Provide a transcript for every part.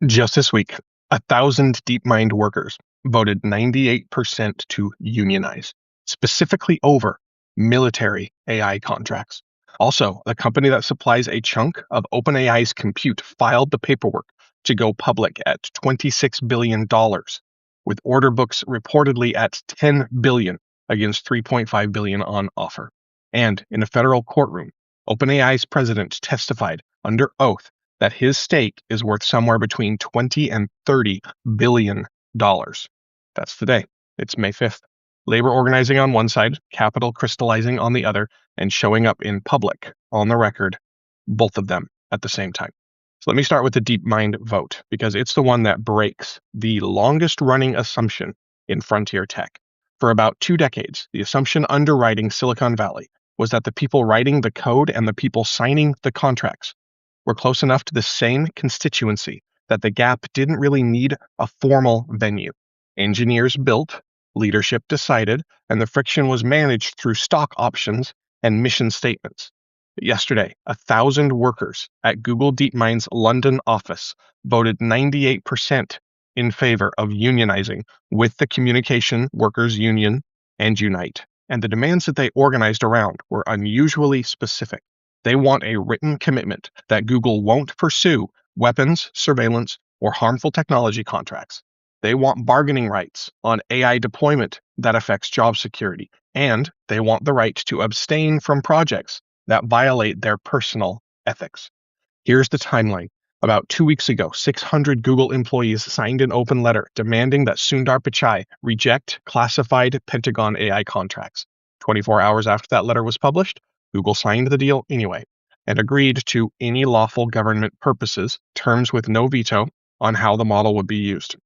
Just this week, 1,000 DeepMind workers voted 98% to unionize, specifically over military AI contracts. Also, the company that supplies a chunk of OpenAI's compute filed the paperwork to go public at $26 billion, with order books reportedly at $10 billion against $3.5 billion on offer. And in a federal courtroom, OpenAI's president testified under oath that his stake is worth somewhere between 20 and 30 billion dollars. That's the day. It's May 5th. Labor organizing on one side, capital crystallizing on the other, and showing up in public, on the record, both of them at the same time. So let me start with the DeepMind vote, because it's the one that breaks the longest running assumption in frontier tech. For about 2 decades, the assumption underwriting Silicon Valley was that the people writing the code and the people signing the contracts were close enough to the same constituency that the gap didn't really need a formal venue. Engineers built, leadership decided, and the friction was managed through stock options and mission statements. But yesterday, 1,000 workers at Google DeepMind's London office voted 98% in favor of unionizing with the Communication Workers Union and Unite. And the demands that they organized around were unusually specific. They want a written commitment that Google won't pursue weapons, surveillance, or harmful technology contracts. They want bargaining rights on AI deployment that affects job security, and they want the right to abstain from projects that violate their personal ethics. Here's the timeline. About 2 weeks ago, 600 Google employees signed an open letter demanding that Sundar Pichai reject classified Pentagon AI contracts. 24 hours after that letter was published, Google signed the deal anyway and agreed to any lawful government purposes, terms with no veto on how the model would be used.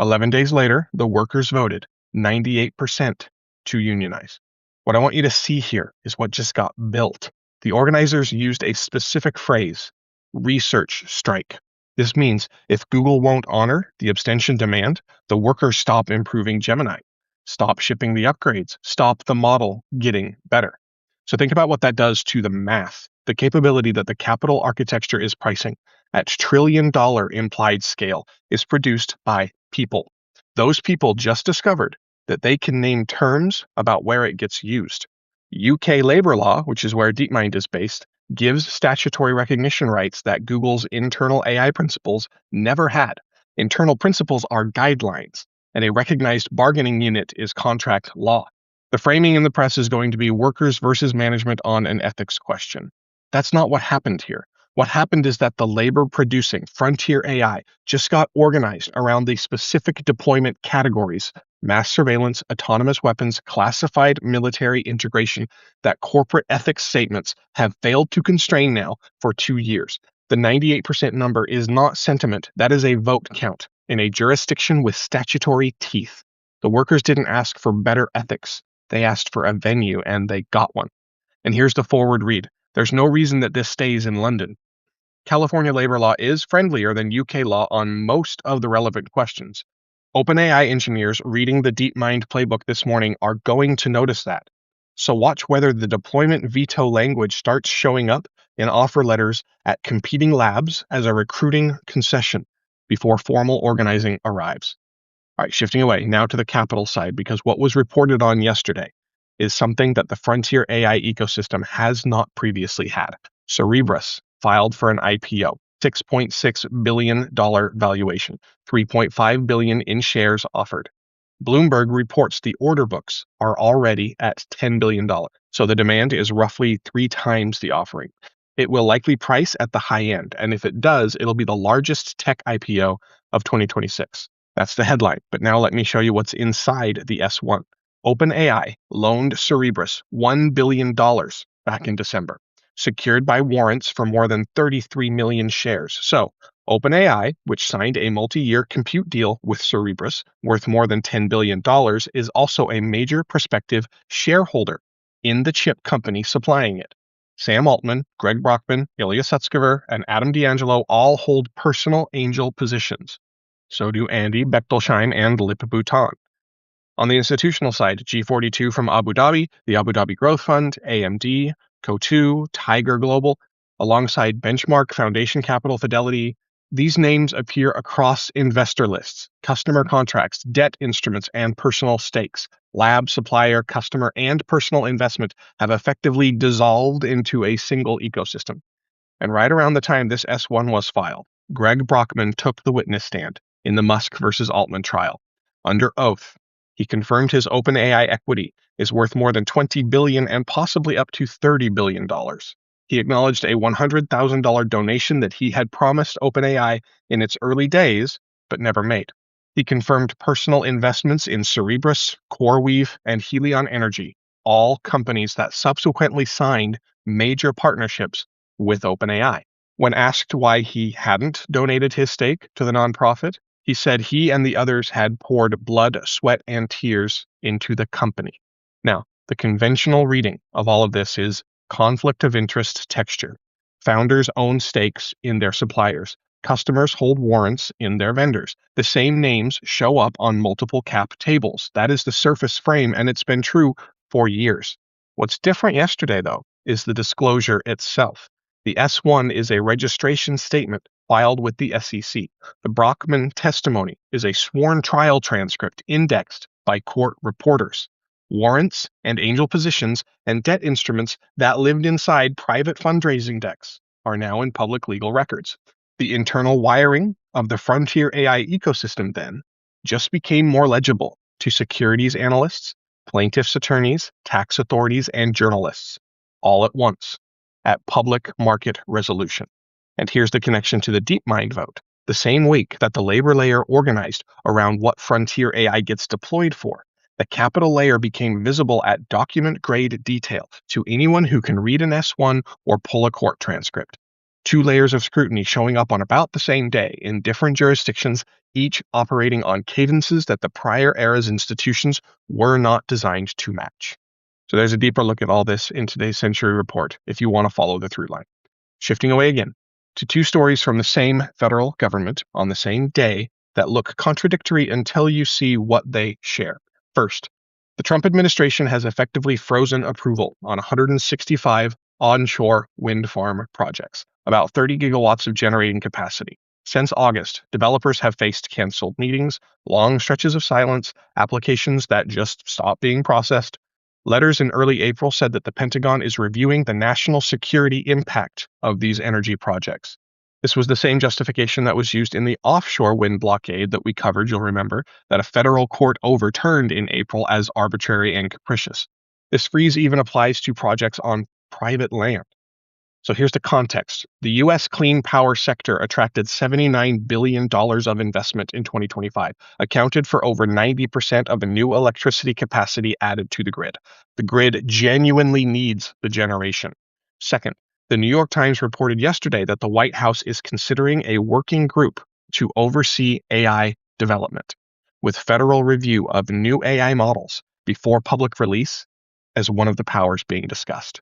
11 days later, the workers voted 98% to unionize. What I want you to see here is what just got built. The organizers used a specific phrase, research strike. This means if Google won't honor the abstention demand, the workers stop improving Gemini, stop shipping the upgrades, stop the model getting better. So think about what that does to the math, the capability that the capital architecture is pricing at trillion-dollar implied scale is produced by people. Those people just discovered that they can name terms about where it gets used. UK labor law, which is where DeepMind is based, gives statutory recognition rights that Google's internal AI principles never had. Internal principles are guidelines, and a recognized bargaining unit is contract law. The framing in the press is going to be workers versus management on an ethics question. That's not what happened here. What happened is that the labor-producing frontier AI just got organized around the specific deployment categories: mass surveillance, autonomous weapons, classified military integration, that corporate ethics statements have failed to constrain now for 2 years. The 98% number is not sentiment. That is a vote count in a jurisdiction with statutory teeth. The workers didn't ask for better ethics. They asked for a venue, and they got one. And here's the forward read. There's no reason that this stays in London. California labor law is friendlier than UK law on most of the relevant questions. OpenAI engineers reading the DeepMind playbook this morning are going to notice that. So watch whether the deployment veto language starts showing up in offer letters at competing labs as a recruiting concession before formal organizing arrives. All right, shifting away now to the capital side, because what was reported on yesterday is something that the frontier AI ecosystem has not previously had. Cerebras filed for an IPO, $6.6 billion valuation, $3.5 billion in shares offered. Bloomberg reports the order books are already at $10 billion, so the demand is roughly 3 times the offering. It will likely price at the high end, and if it does, it'll be the largest tech IPO of 2026. That's the headline, but now let me show you what's inside the S-1. OpenAI loaned Cerebras $1 billion back in December, secured by warrants for more than 33 million shares. So OpenAI, which signed a multi-year compute deal with Cerebras worth more than $10 billion, is also a major prospective shareholder in the chip company supplying it. Sam Altman, Greg Brockman, Ilya Sutskever, and Adam D'Angelo all hold personal angel positions. So do Andy Bechtolsheim and Lip Bhutan. On the institutional side, G42 from Abu Dhabi, the Abu Dhabi Growth Fund, AMD, Co2, Tiger Global, alongside Benchmark, Foundation Capital, Fidelity, These names appear across investor lists, customer contracts, debt instruments, and personal stakes. Lab, supplier, customer, and personal investment have effectively dissolved into a single ecosystem. And right around the time this S-1 was filed, Greg Brockman took the witness stand in the Musk versus Altman trial. Under oath, he confirmed his OpenAI equity is worth more than $20 billion and possibly up to $30 billion. He acknowledged a $100,000 donation that he had promised OpenAI in its early days, but never made. He confirmed personal investments in Cerebras, CoreWeave, and Helion Energy, all companies that subsequently signed major partnerships with OpenAI. When asked why he hadn't donated his stake to the nonprofit, he said he and the others had poured blood, sweat, and tears into the company. Now, the conventional reading of all of this is conflict of interest texture. Founders own stakes in their suppliers. Customers hold warrants in their vendors. The same names show up on multiple cap tables. That is the surface frame, and it's been true for years. What's different yesterday, though, is the disclosure itself. The S-1 is a registration statement filed with the SEC. The Brockman testimony is a sworn trial transcript indexed by court reporters. Warrants and angel positions and debt instruments that lived inside private fundraising decks are now in public legal records. The internal wiring of the frontier AI ecosystem then just became more legible to securities analysts, plaintiffs' attorneys, tax authorities, and journalists, all at once, at public market resolution. And here's the connection to the DeepMind vote. The same week that the labor layer organized around what frontier AI gets deployed for, the capital layer became visible at document-grade detail to anyone who can read an S-1 or pull a court transcript. 2 layers of scrutiny showing up on about the same day in different jurisdictions, each operating on cadences that the prior era's institutions were not designed to match. So there's a deeper look at all this in today's Century Report if you want to follow the through line. Shifting away again to 2 stories from the same federal government on the same day that look contradictory until you see what they share. First, the Trump administration has effectively frozen approval on 165 onshore wind farm projects, about 30 gigawatts of generating capacity. Since August, developers have faced canceled meetings, long stretches of silence, applications that just stopped being processed. Letters in early April said that the Pentagon is reviewing the national security impact of these energy projects. This was the same justification that was used in the offshore wind blockade that we covered, you'll remember, that a federal court overturned in April as arbitrary and capricious. This freeze even applies to projects on private land. So here's the context. The U.S. clean power sector attracted $79 billion of investment in 2025, accounted for over 90% of the new electricity capacity added to the grid. The grid genuinely needs the generation. Second, the New York Times reported yesterday that the White House is considering a working group to oversee AI development, with federal review of new AI models before public release as one of the powers being discussed.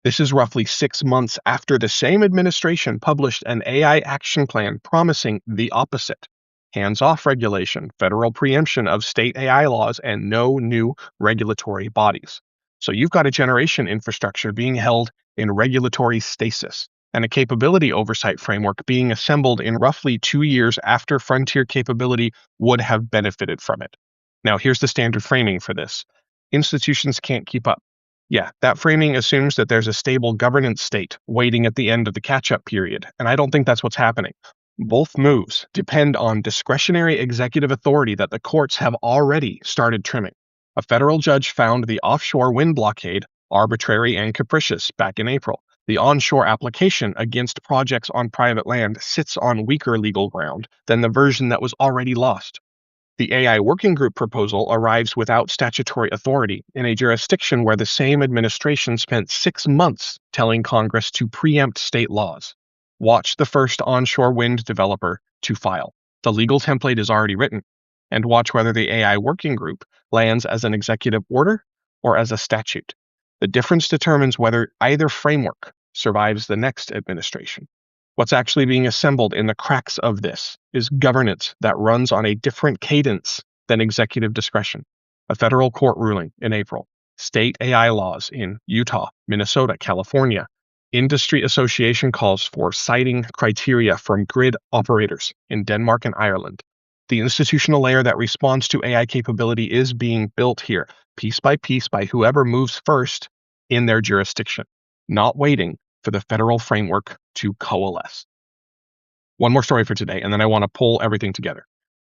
This is roughly 6 months after the same administration published an AI action plan promising the opposite: hands-off regulation, federal preemption of state AI laws, and no new regulatory bodies. So you've got a generation infrastructure being held in regulatory stasis, and a capability oversight framework being assembled in roughly 2 years after frontier capability would have benefited from it. Now, here's the standard framing for this. Institutions can't keep up. Yeah, that framing assumes that there's a stable governance state waiting at the end of the catch-up period, and I don't think that's what's happening. Both moves depend on discretionary executive authority that the courts have already started trimming. A federal judge found the offshore wind blockade arbitrary and capricious back in April. The onshore application against projects on private land sits on weaker legal ground than the version that was already lost. The AI Working Group proposal arrives without statutory authority in a jurisdiction where the same administration spent 6 months telling Congress to preempt state laws. Watch the first onshore wind developer to file. The legal template is already written. And watch whether the AI Working Group lands as an executive order or as a statute. The difference determines whether either framework survives the next administration. What's actually being assembled in the cracks of this is governance that runs on a different cadence than executive discretion. A federal court ruling in April, state AI laws in Utah, Minnesota, California, Industry association calls for citing criteria from grid operators in Denmark and Ireland. The institutional layer that responds to AI capability is being built here, piece by whoever moves first in their jurisdiction, not waiting for the federal framework to coalesce. One more story for today, and then I want to pull everything together.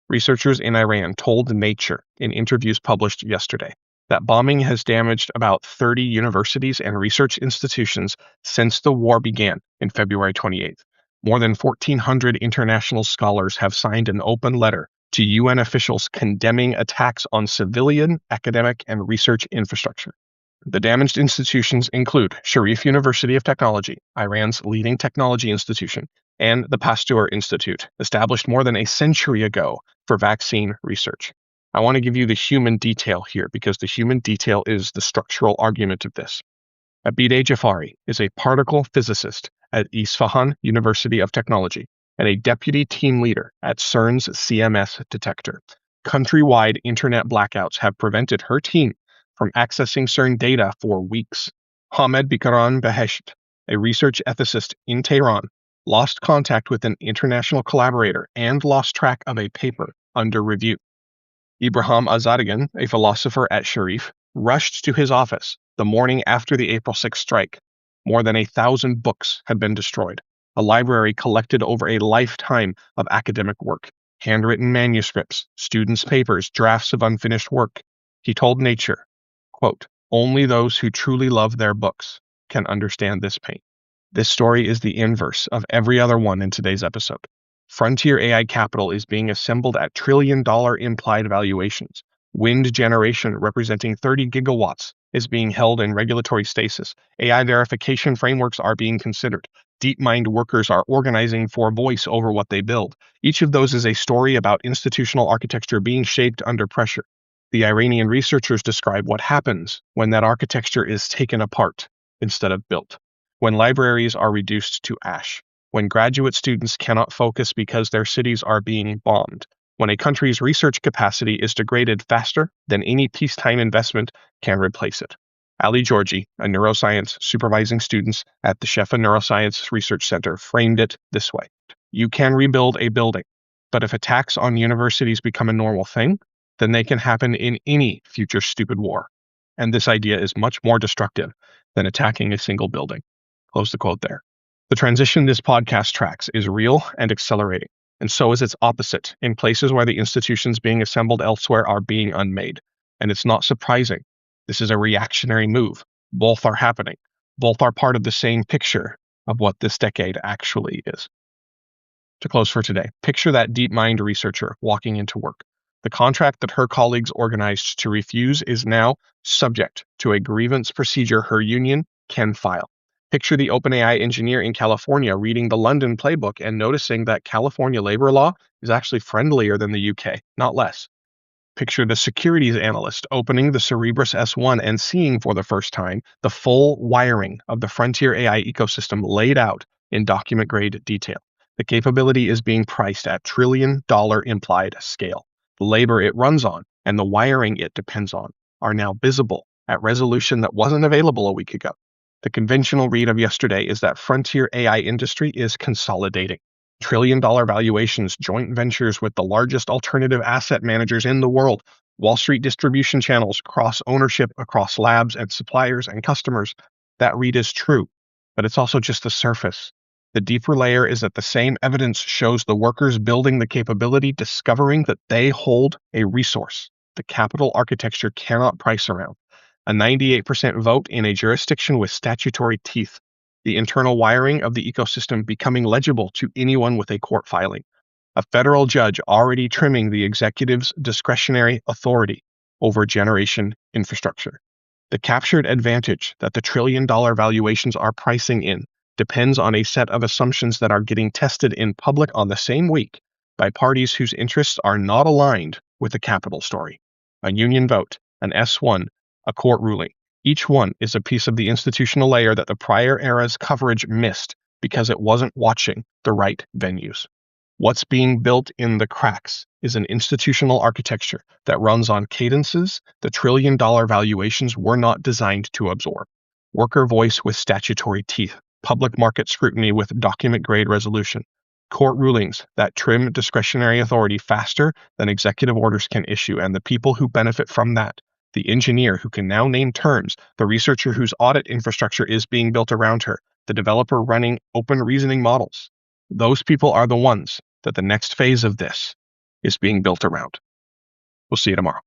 Researchers in Iran told Nature in interviews published yesterday that bombing has damaged about 30 universities and research institutions since the war began in February 28th. More than 1,400 international scholars have signed an open letter to UN officials condemning attacks on civilian, academic, and research infrastructure. The damaged institutions include Sharif University of Technology, Iran's leading technology institution, and the Pasteur Institute, established more than a century ago for vaccine research. I want to give you the human detail here because the human detail is the structural argument of this. Abideh Jafari is a particle physicist at Isfahan University of Technology and a deputy team leader at CERN's CMS detector. Countrywide internet blackouts have prevented her team from accessing CERN data for weeks. Hamed Bikaran Behesht, a research ethicist in Tehran, lost contact with an international collaborator and lost track of a paper under review. Ibrahim Azadigan, a philosopher at Sharif, rushed to his office the morning after the April 6th strike. More than 1,000 books had been destroyed. A library collected over a lifetime of academic work, handwritten manuscripts, students' papers, drafts of unfinished work. He told Nature, quote, "Only those who truly love their books can understand this pain." This story is the inverse of every other one in today's episode. Frontier AI capital is being assembled at trillion-dollar implied valuations. Wind generation representing 30 gigawatts is being held in regulatory stasis. AI verification frameworks are being considered. DeepMind workers are organizing for voice over what they build. Each of those is a story about institutional architecture being shaped under pressure. The Iranian researchers describe what happens when that architecture is taken apart instead of built, when libraries are reduced to ash, when graduate students cannot focus because their cities are being bombed, when a country's research capacity is degraded faster than any peacetime investment can replace it. Ali Georgi, a neuroscience supervising students at the Shefa Neuroscience Research Center, framed it this way. You can rebuild a building, but if attacks on universities become a normal thing, then they can happen in any future stupid war. And this idea is much more destructive than attacking a single building. Close the quote there. The transition this podcast tracks is real and accelerating, and so is its opposite in places where the institutions being assembled elsewhere are being unmade. And it's not surprising. This is a reactionary move. Both are happening. Both are part of the same picture of what this decade actually is. To close for today, picture that DeepMind researcher walking into work. The contract that her colleagues organized to refuse is now subject to a grievance procedure her union can file. Picture the OpenAI engineer in California reading the London playbook and noticing that California labor law is actually friendlier than the UK, not less. Picture the securities analyst opening the Cerebras S-1 and seeing for the first time the full wiring of the frontier AI ecosystem laid out in document-grade detail. The capability is being priced at trillion-dollar implied scale. The labor it runs on and the wiring it depends on are now visible at resolution that wasn't available a week ago. The conventional read of yesterday is that frontier AI industry is consolidating. Trillion-dollar valuations, joint ventures with the largest alternative asset managers in the world, Wall Street distribution channels, cross-ownership across labs and suppliers and customers. That read is true, but it's also just the surface. The deeper layer is that the same evidence shows the workers building the capability discovering that they hold a resource the capital architecture cannot price around. A 98% vote in a jurisdiction with statutory teeth. The internal wiring of the ecosystem becoming legible to anyone with a court filing. A federal judge already trimming the executive's discretionary authority over generation infrastructure. The captured advantage that the trillion-dollar valuations are pricing in depends on a set of assumptions that are getting tested in public on the same week by parties whose interests are not aligned with the capital story. A union vote, an S-1, a court ruling. Each one is a piece of the institutional layer that the prior era's coverage missed because it wasn't watching the right venues. What's being built in the cracks is an institutional architecture that runs on cadences the trillion-dollar valuations were not designed to absorb. Worker voice with statutory teeth, public market scrutiny with document-grade resolution, court rulings that trim discretionary authority faster than executive orders can issue, and the people who benefit from that, the engineer who can now name terms, the researcher whose audit infrastructure is being built around her, the developer running open reasoning models. Those people are the ones that the next phase of this is being built around. We'll see you tomorrow.